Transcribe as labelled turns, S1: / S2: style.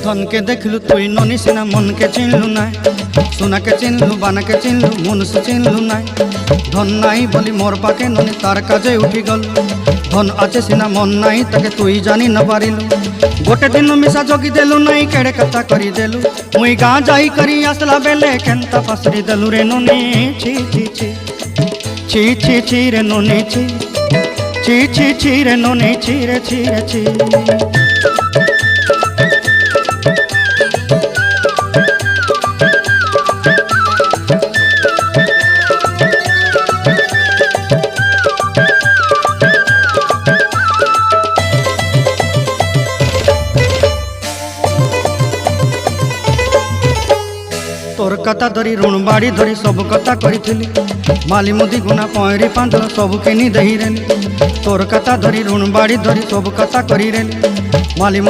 S1: धन के देखलु तुई ननी सिना मन के चिन्हलु ना सोना के चिन्हलु बाना के चिन्हलु मनुष्य चिन्हलु ना धन नाई बोली मोर पाके ननी तार काजे उठी गल धन आचे सिना मन नाई ताके तुई जानी न पारिलु गोटे दिन मिसा जगी देलु नाई केड़े कथा करी देलु मुई गाँ जाई करी आसला बेले केंता फासरी देलु रे ननी छी छी छी छी छी छी रे ननी छी छी छी छी रे ननी छी रे छी रे छी। तोर कथा धरी ऋण बाड़ी धरी सब कथा करी माली मुदी गुना पहरी पांदर सब किनी दही रेली तोर कथा धरी ऋण बाड़ी धरी सब कथा करी रेली माली